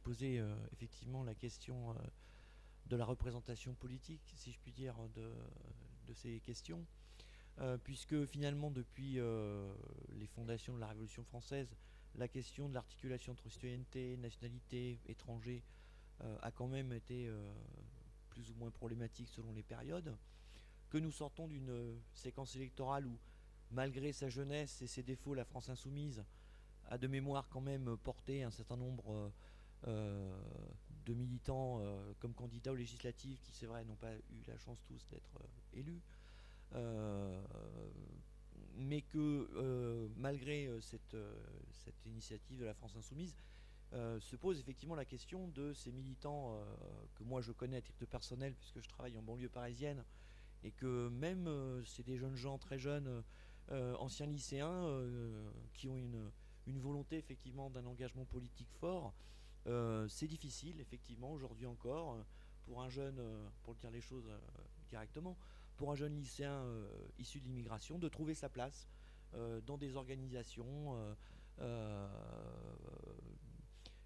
poser effectivement la question de la représentation politique, si je puis dire, de ces questions, puisque finalement depuis les fondations de la Révolution française, la question de l'articulation entre citoyenneté, nationalité, étranger a quand même été plus ou moins problématique selon les périodes, que nous sortons d'une séquence électorale où, malgré sa jeunesse et ses défauts, la France insoumise a de mémoire quand même porté un certain nombre de militants comme candidats aux législatives qui, c'est vrai, n'ont pas eu la chance tous d'être élus. Euh, mais que malgré cette initiative de la France insoumise, se pose effectivement la question de ces militants que moi je connais à titre personnel puisque je travaille en banlieue parisienne et que même c'est des jeunes gens très jeunes, anciens lycéens, qui ont une volonté effectivement d'un engagement politique fort. C'est difficile effectivement aujourd'hui encore pour un jeune, pour dire les choses directement, pour un jeune lycéen issu de l'immigration de trouver sa place dans des organisations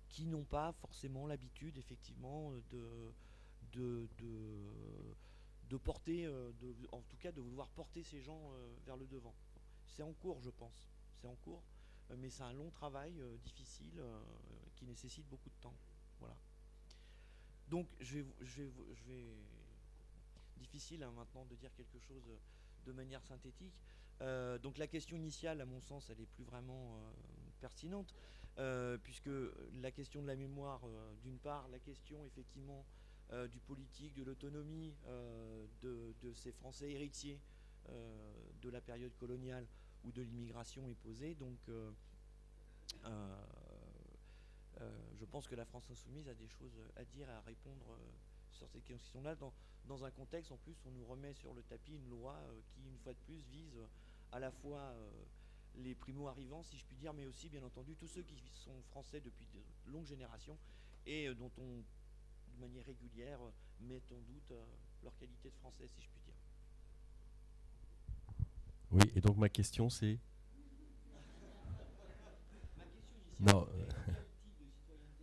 qui n'ont pas forcément l'habitude effectivement de, de, de porter, en tout cas de vouloir porter ces gens vers le devant. C'est en cours, je pense. C'est en cours, mais c'est un long travail difficile qui nécessite beaucoup de temps. Voilà. Donc, difficile hein, maintenant de dire quelque chose de manière synthétique. Donc la question initiale, à mon sens, elle est plus vraiment pertinente, puisque la question de la mémoire, d'une part, la question effectivement du politique, de l'autonomie de ces Français héritiers de la période coloniale ou de l'immigration est posée. Donc je pense que la France insoumise a des choses à dire et à répondre sur ces questions-là dans un contexte en plus où on nous remet sur le tapis une loi qui une fois de plus vise à la fois les primo-arrivants si je puis dire, mais aussi bien entendu tous ceux qui sont français depuis de longues générations et dont on de manière régulière met en doute leur qualité de français si je puis dire. Oui, et donc ma question c'est... Non,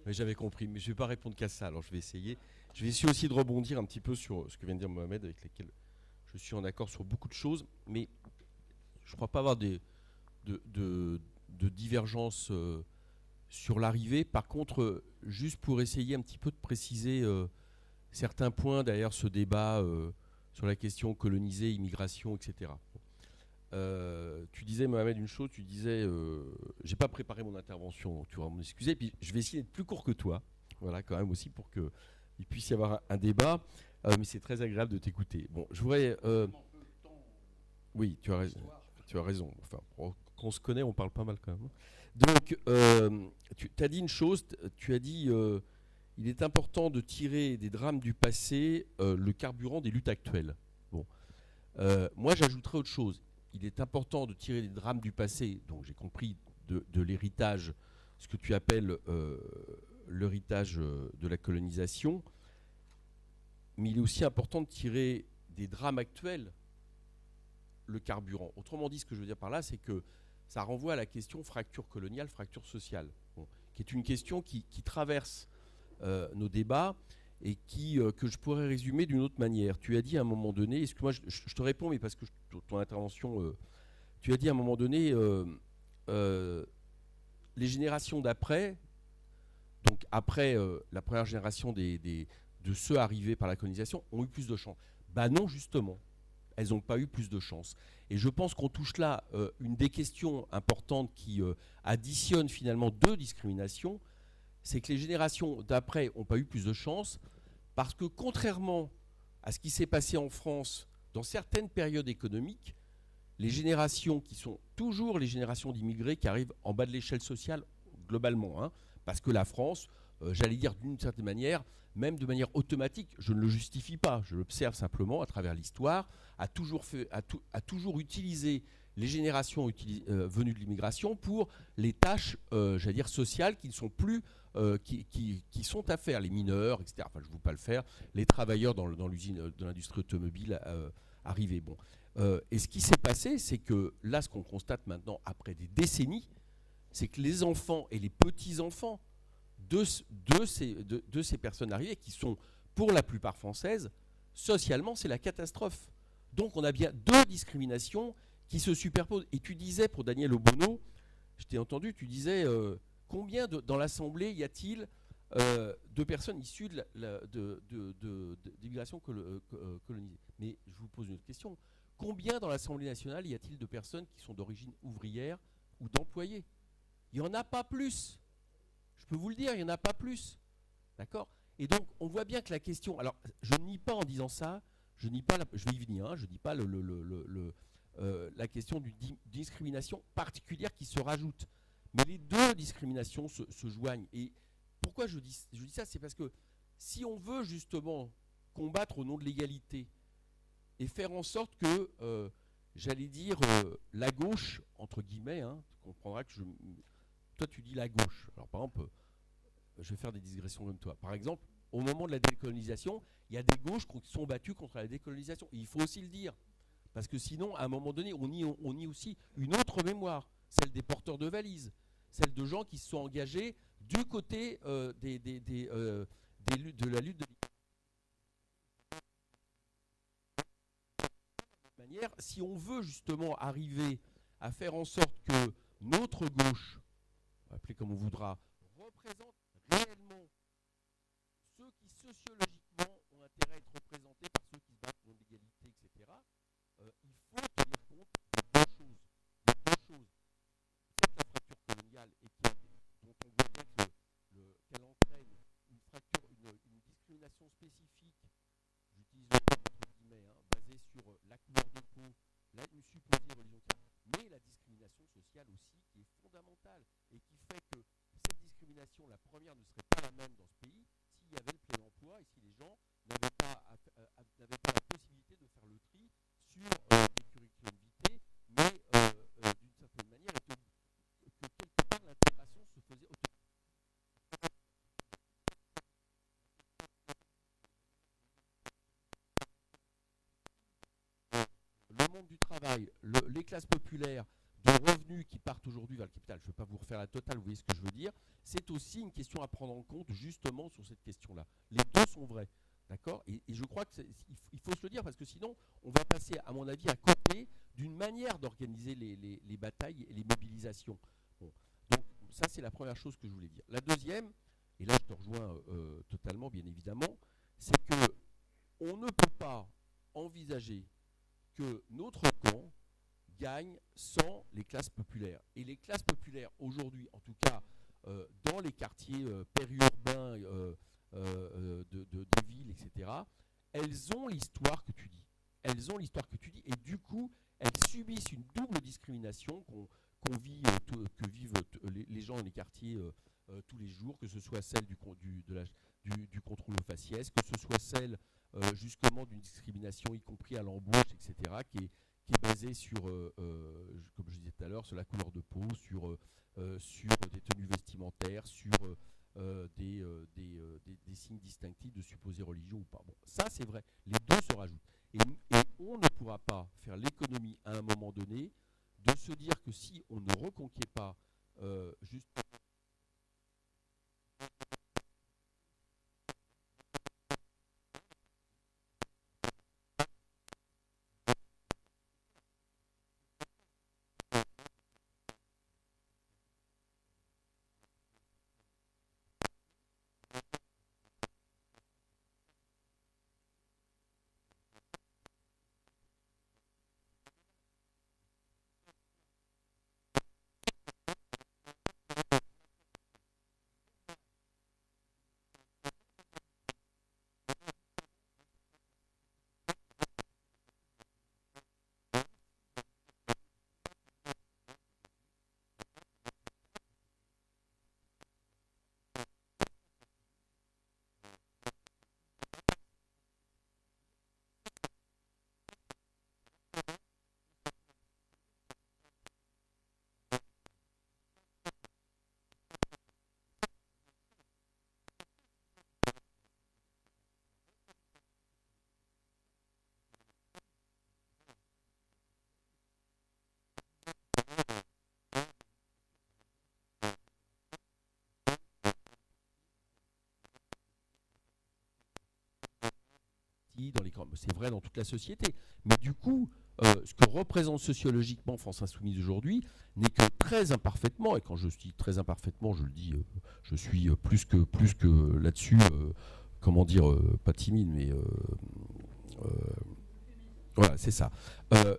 mais j'avais compris, mais je ne vais pas répondre qu'à ça, alors je vais essayer. Je vais essayer aussi de rebondir un petit peu sur ce que vient de dire Mohamed, avec lesquels je suis en accord sur beaucoup de choses, mais je ne crois pas avoir de divergences sur l'arrivée. Par contre, juste pour essayer un petit peu de préciser certains points derrière ce débat sur la question colonisée, immigration, etc. Tu disais, Mohamed, une chose, tu disais, j'ai pas préparé mon intervention, donc tu vas m'en excuser, puis je vais essayer d'être plus court que toi, voilà, quand même aussi, pour qu'il puisse y avoir un débat, mais c'est très agréable de t'écouter. Bon, je voudrais... oui, tu as raison, enfin, quand on se connaît, on parle pas mal quand même. Donc, tu as dit une chose, tu as dit, il est important de tirer des drames du passé le carburant des luttes actuelles. Bon, moi j'ajouterais autre chose. Il est important de tirer des drames du passé, donc j'ai compris de l'héritage, ce que tu appelles l'héritage de la colonisation, mais il est aussi important de tirer des drames actuels le carburant. Autrement dit, ce que je veux dire par là, c'est que ça renvoie à la question fracture coloniale, fracture sociale, bon, qui est une question qui traverse nos débats et que je pourrais résumer d'une autre manière. Tu as dit à un moment donné, excuse-moi, je te réponds, mais parce que ton intervention, tu as dit à un moment donné, les générations d'après, donc après la première génération de ceux arrivés par la colonisation, ont eu plus de chance. Ben non, justement, elles n'ont pas eu plus de chance. Et je pense qu'on touche là une des questions importantes qui additionne finalement deux discriminations, c'est que les générations d'après n'ont pas eu plus de chance, parce que contrairement à ce qui s'est passé en France dans certaines périodes économiques, les générations qui sont toujours les générations d'immigrés qui arrivent en bas de l'échelle sociale globalement, hein, parce que la France, j'allais dire d'une certaine manière, même de manière automatique, je ne le justifie pas, je l'observe simplement à travers l'histoire, a toujours utilisé les générations venues de l'immigration pour les tâches, j'allais dire, sociales qui ne sont plus, qui sont à faire, les mineurs, etc. Enfin, je ne veux pas le faire, les travailleurs dans l'usine de l'industrie automobile arrivés. Bon. Et ce qui s'est passé, c'est que là, ce qu'on constate maintenant, après des décennies, c'est que les enfants et les petits-enfants de ces personnes arrivées qui sont pour la plupart françaises, socialement c'est la catastrophe. Donc on a bien deux discriminations qui se superposent. Et tu disais pour Daniel Obono, je t'ai entendu, tu disais combien dans l'Assemblée y a-t-il de personnes issues d'immigration colonisée. Mais je vous pose une autre question. Combien dans l'Assemblée nationale y a-t-il de personnes qui sont d'origine ouvrière ou d'employés? Il n'y en a pas plus. Je peux vous le dire, il n'y en a pas plus. D'accord? Et donc, on voit bien que la question... Alors, je ne nie pas en disant ça, je vais y venir, hein, je ne nie pas la question d'une discrimination particulière qui se rajoute. Mais les deux discriminations se joignent. Et pourquoi je dis ça? C'est parce que si on veut justement combattre au nom de l'égalité et faire en sorte que, j'allais dire, la gauche, entre guillemets, hein, tu comprendras que toi tu dis la gauche. Alors par exemple, je vais faire des digressions comme toi. Par exemple, au moment de la décolonisation, il y a des gauches qui sont battues contre la décolonisation. Et il faut aussi le dire. Parce que sinon, à un moment donné, on nie aussi une autre mémoire, celle des porteurs de valises, celle de gens qui se sont engagés du côté de la lutte de manière. Si on veut justement arriver à faire en sorte que notre gauche, appelée comme on voudra, représente réellement ceux qui sociologiquement ont intérêt à être représentés par ceux qui se battent pour l'égalité, etc., il faut tenir compte de deux choses. C'est la fracture coloniale et dont on voit bien qu'elle entraîne une fracture, une discrimination spécifique, j'utilise le terme entre guillemets, hein, basée sur la couleur de peau, une supposée religion, mais la discrimination sociale aussi qui est fondamentale et qui fait que cette discrimination, la première, ne serait pas la même dans ce pays s'il y avait le plein emploi et si les gens n'avaient pas la possibilité de faire le tri sur des curriculum vitae, mais d'une certaine manière, et que quelque part l'intégration se faisait automatiquement. Le monde du travail, les classes populaires de revenus qui partent aujourd'hui vers le capital, je ne vais pas vous refaire la totale, vous voyez ce que je veux dire, c'est aussi une question à prendre en compte justement sur cette question-là. Les deux sont vrais, d'accord, et je crois qu'il faut se le dire parce que sinon on va passer, à mon avis, à côté d'une manière d'organiser les batailles et les mobilisations. Bon. Donc ça c'est la première chose que je voulais dire. La deuxième, et là je te rejoins totalement bien évidemment, c'est que on ne peut pas envisager que notre camp gagne sans les classes populaires. Et les classes populaires, aujourd'hui, en tout cas, dans les quartiers périurbains des villes, etc., elles ont l'histoire que tu dis. Elles ont l'histoire que tu dis, et du coup, elles subissent une double discrimination que vivent les gens dans les quartiers tous les jours, que ce soit celle du contrôle au faciès, que ce soit celle justement d'une discrimination, y compris à l'embauche, etc., qui est basée sur, comme je disais tout à l'heure, sur la couleur de peau, sur des tenues vestimentaires, sur des signes distinctifs de supposée religion ou pas. Bon, ça c'est vrai, les deux se rajoutent. Et on ne pourra pas faire l'économie à un moment donné de se dire que si on ne reconquiert pas juste partis, c'est vrai dans toute la société. Mais du coup, ce que représente sociologiquement France Insoumise aujourd'hui n'est que très imparfaitement, et quand je dis très imparfaitement, je le dis, je suis plus que là-dessus, comment dire, pas timide, mais voilà, c'est ça.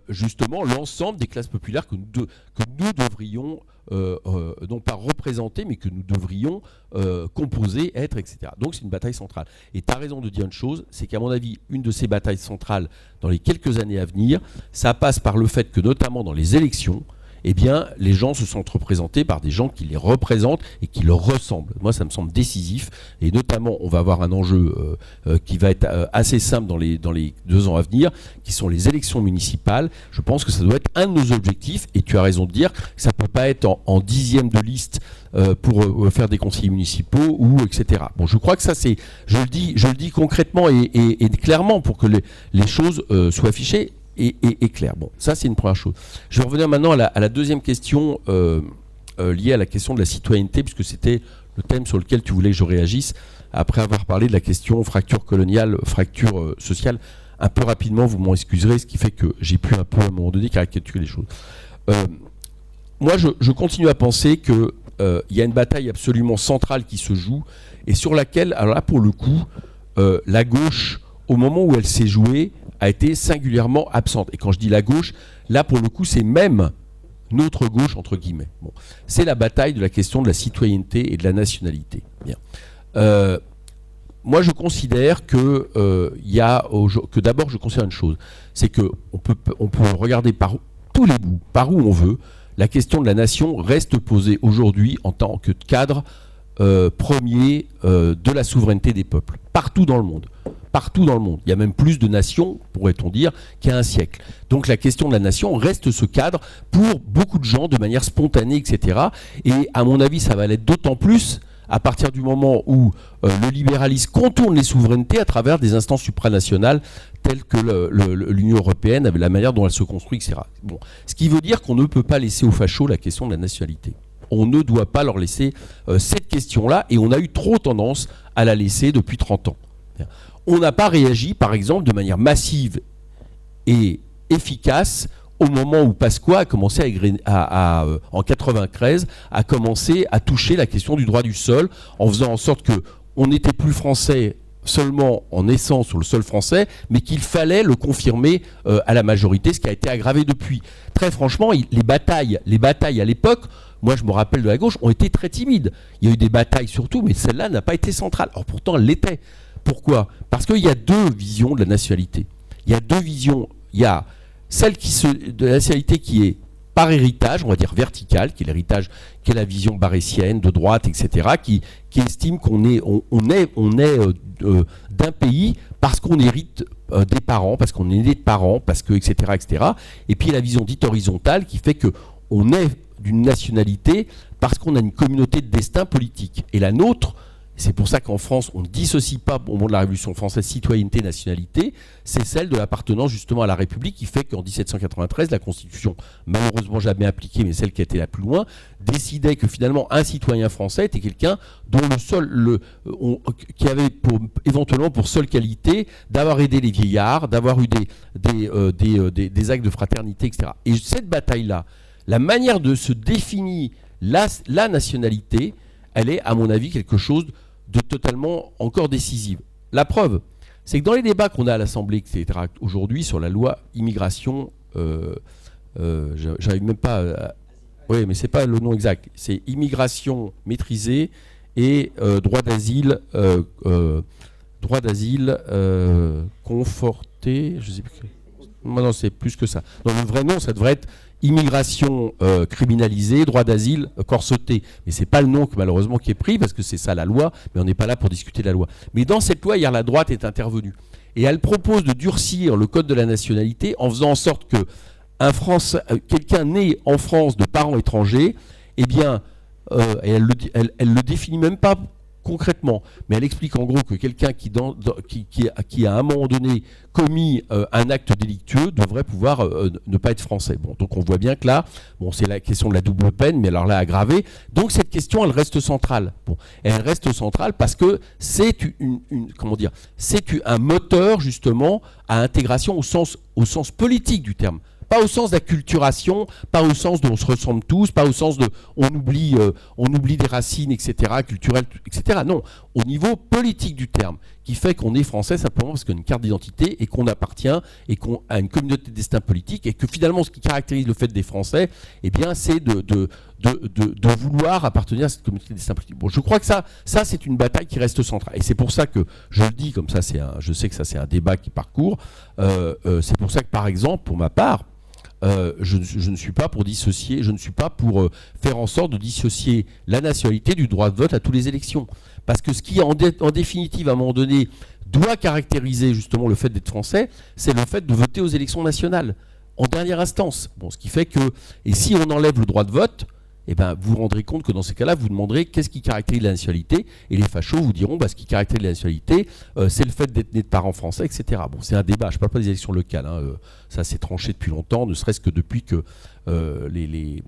Justement, l'ensemble des classes populaires que nous devrions, non pas représenter, mais que nous devrions composer, être, etc. Donc c'est une bataille centrale. Et tu as raison de dire une chose, c'est qu'à mon avis, une de ces batailles centrales dans les quelques années à venir, ça passe par le fait que, notamment dans les élections, eh bien, les gens se sentent représentés par des gens qui les représentent et qui leur ressemblent. Moi, ça me semble décisif. Et notamment, on va avoir un enjeu qui va être assez simple dans les 2 ans à venir, qui sont les élections municipales. Je pense que ça doit être un de nos objectifs. Et tu as raison de dire que ça ne peut pas être en 10e de liste pour faire des conseillers municipaux, ou etc. Bon, je crois que ça, c'est... Je le dis concrètement et clairement pour que les choses soient affichées. Et clair. Bon, ça c'est une première chose. Je vais revenir maintenant à la deuxième question liée à la question de la citoyenneté, puisque c'était le thème sur lequel tu voulais que je réagisse, après avoir parlé de la question fracture coloniale, fracture sociale. Un peu rapidement, vous m'en excuserez, ce qui fait que j'ai pu un peu à un moment donné caricaturer les choses. Moi, je continue à penser qu'il y a une bataille absolument centrale qui se joue, et sur laquelle, alors là pour le coup, la gauche, au moment où elle s'est jouée, a été singulièrement absente. Et quand je dis la gauche, là pour le coup c'est même notre gauche entre guillemets. Bon. C'est la bataille de la question de la citoyenneté et de la nationalité. Bien. Moi je considère que d'abord je considère une chose, c'est qu'on peut regarder par tous les bouts, par où on veut, la question de la nation reste posée aujourd'hui en tant que cadre premier de la souveraineté des peuples, partout dans le monde. Partout dans le monde. Il y a même plus de nations, pourrait-on dire, qu'il y a un siècle. Donc la question de la nation reste ce cadre pour beaucoup de gens de manière spontanée, etc. Et à mon avis, ça va l'être d'autant plus à partir du moment où le libéralisme contourne les souverainetés à travers des instances supranationales telles que l'Union européenne, avec la manière dont elle se construit, etc. Bon. Ce qui veut dire qu'on ne peut pas laisser aux fachos la question de la nationalité. On ne doit pas leur laisser cette question-là, et on a eu trop tendance à la laisser depuis 30 ans. On n'a pas réagi, par exemple, de manière massive et efficace au moment où Pasqua a commencé en 1993, a commencé à toucher la question du droit du sol, en faisant en sorte qu'on n'était plus français seulement en naissant sur le sol français, mais qu'il fallait le confirmer à la majorité, ce qui a été aggravé depuis. Très franchement, les batailles à l'époque, moi je me rappelle de la gauche, ont été très timides. Il y a eu des batailles surtout, mais celle-là n'a pas été centrale. Or pourtant, elle l'était. Pourquoi ? Parce qu'il y a 2 visions de la nationalité. Il y a 2 visions. Il y a celle de la nationalité qui est par héritage, on va dire verticale, qui est l'héritage, qui est la vision barétienne, de droite, etc., qui estime qu'on est d'un pays parce qu'on hérite des parents, parce qu'on est né de parents, parce que, etc., etc. Et puis la vision dite horizontale qui fait qu'on est d'une nationalité parce qu'on a une communauté de destin politique. Et la nôtre, c'est pour ça qu'en France, on ne dissocie pas, au moment de la Révolution française, citoyenneté, nationalité, c'est celle de l'appartenance justement à la République qui fait qu'en 1793, la Constitution, malheureusement jamais appliquée, mais celle qui a été la plus loin, décidait que finalement un citoyen français était quelqu'un dont qui avait éventuellement pour seule qualité d'avoir aidé les vieillards, d'avoir eu des actes de fraternité, etc. Et cette bataille-là, la manière de se définir la nationalité, elle est, à mon avis, quelque chose de totalement encore décisive. La preuve, c'est que dans les débats qu'on a à l'Assemblée, etc., aujourd'hui, sur la loi immigration, j'arrive même pas oui, mais c'est pas le nom exact. C'est immigration maîtrisée et droit d'asile conforté, je sais plus. Non, c'est plus que ça. Non, le vrai nom, ça devrait être immigration criminalisée, droit d'asile corseté. Mais c'est pas le nom malheureusement qui est pris, parce que c'est ça la loi, mais on n'est pas là pour discuter de la loi. Mais dans cette loi, hier, la droite est intervenue. Et elle propose de durcir le code de la nationalité en faisant en sorte que quelqu'un né en France de parents étrangers, eh bien, elle le définit même pas concrètement, mais elle explique en gros que quelqu'un qui a à un moment donné commis un acte délictueux devrait pouvoir ne pas être français. Bon, donc on voit bien que là, bon, c'est la question de la double peine, mais alors là aggravée. Donc cette question, elle reste centrale. Bon, elle reste centrale parce que c'est c'est un moteur justement à intégration au sens politique du terme. Pas au sens d'acculturation, pas au sens de on se ressemble tous, pas au sens de on oublie des racines, etc., culturelles, etc. Non, au niveau politique du terme, qui fait qu'on est français simplement parce qu'on a une carte d'identité et qu'on appartient et qu'on a une communauté de destin politique et que finalement ce qui caractérise le fait des Français, eh bien, c'est de vouloir appartenir à cette communauté de destin politique. Bon, je crois que ça c'est une bataille qui reste centrale. Et c'est pour ça que je le dis comme ça, je sais que ça c'est un débat qui parcourt. C'est pour ça que par exemple, pour ma part, je ne suis pas pour dissocier, je ne suis pas pour faire en sorte de dissocier la nationalité du droit de vote à toutes les élections. Parce que ce qui, en définitive, à un moment donné, doit caractériser justement le fait d'être français, c'est le fait de voter aux élections nationales, en dernière instance. Bon, ce qui fait que, et si on enlève le droit de vote, eh ben, vous vous rendrez compte que dans ces cas-là, vous demanderez qu'est-ce qui caractérise la nationalité, et les fachos vous diront ce qui caractérise la nationalité, c'est le fait d'être né de parents français, etc. Bon, c'est un débat, je ne parle pas des élections locales, hein, ça s'est tranché depuis longtemps, ne serait-ce que depuis que les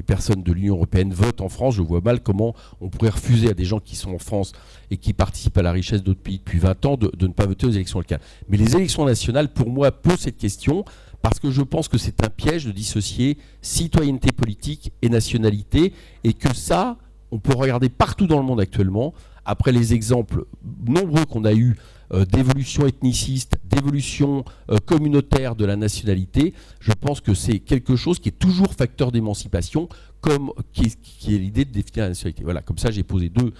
personnes de l'Union européenne votent en France. Je vois mal comment on pourrait refuser à des gens qui sont en France et qui participent à la richesse d'autres pays depuis 20 ans de ne pas voter aux élections locales. Mais les élections nationales, pour moi, posent cette question, parce que je pense que c'est un piège de dissocier citoyenneté politique et nationalité, et que ça, on peut regarder partout dans le monde actuellement, après les exemples nombreux qu'on a eus d'évolution ethniciste, d'évolution communautaire de la nationalité. Je pense que c'est quelque chose qui est toujours facteur d'émancipation, qui est l'idée de définir la nationalité. Voilà, comme ça j'ai posé deux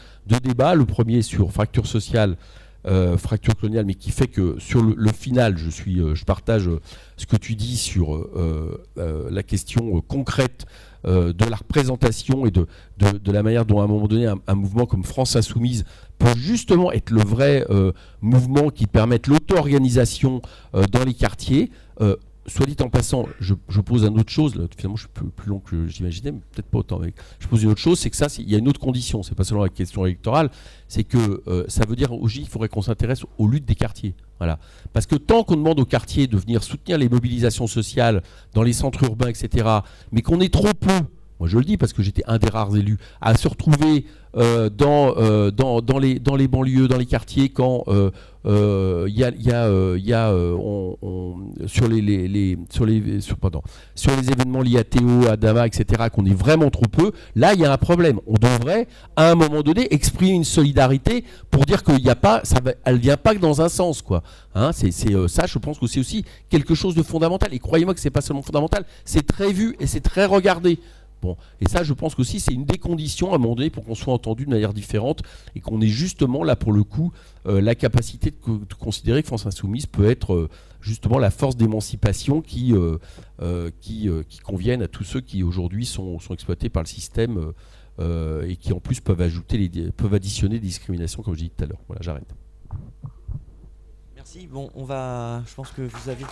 débats. Le premier sur fracture sociale, fracture coloniale, mais qui fait que sur le final, je partage ce que tu dis sur la question concrète de la représentation et de la manière dont à un moment donné un mouvement comme France Insoumise peut justement être le vrai mouvement qui permette l'auto-organisation dans les quartiers. Soit dit en passant, je pose une autre chose, là, finalement je suis plus long que j'imaginais, mais peut-être pas autant. Mais je pose une autre chose, c'est que il y a une autre condition, c'est pas seulement la question électorale, c'est que ça veut dire aussi qu'il faudrait qu'on s'intéresse aux luttes des quartiers. Voilà. Parce que tant qu'on demande aux quartiers de venir soutenir les mobilisations sociales dans les centres urbains, etc., mais qu'on est trop peu, moi je le dis parce que j'étais un des rares élus, à se retrouver dans les banlieues, dans les quartiers, quand sur les événements liés à Théo, à Dama, etc., qu'on est vraiment trop peu, là il y a un problème. On devrait, à un moment donné, exprimer une solidarité pour dire qu'il n'y a pas, elle ne vient pas que dans un sens, quoi. Hein, ça, je pense que c'est aussi quelque chose de fondamental. Et croyez-moi que c'est pas seulement fondamental, c'est très vu et c'est très regardé. Bon, et ça, je pense qu'aussi, c'est une des conditions à un moment donné pour qu'on soit entendu de manière différente et qu'on ait justement, là, pour le coup, la capacité de considérer que France Insoumise peut être justement la force d'émancipation qui convienne à tous ceux qui, aujourd'hui, sont exploités par le système et qui, en plus, peuvent additionner des discriminations, comme je disais tout à l'heure. Voilà, j'arrête. Merci. Bon, je pense que vous avez...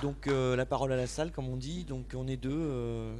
Donc la parole à la salle, comme on dit. Donc on est deux.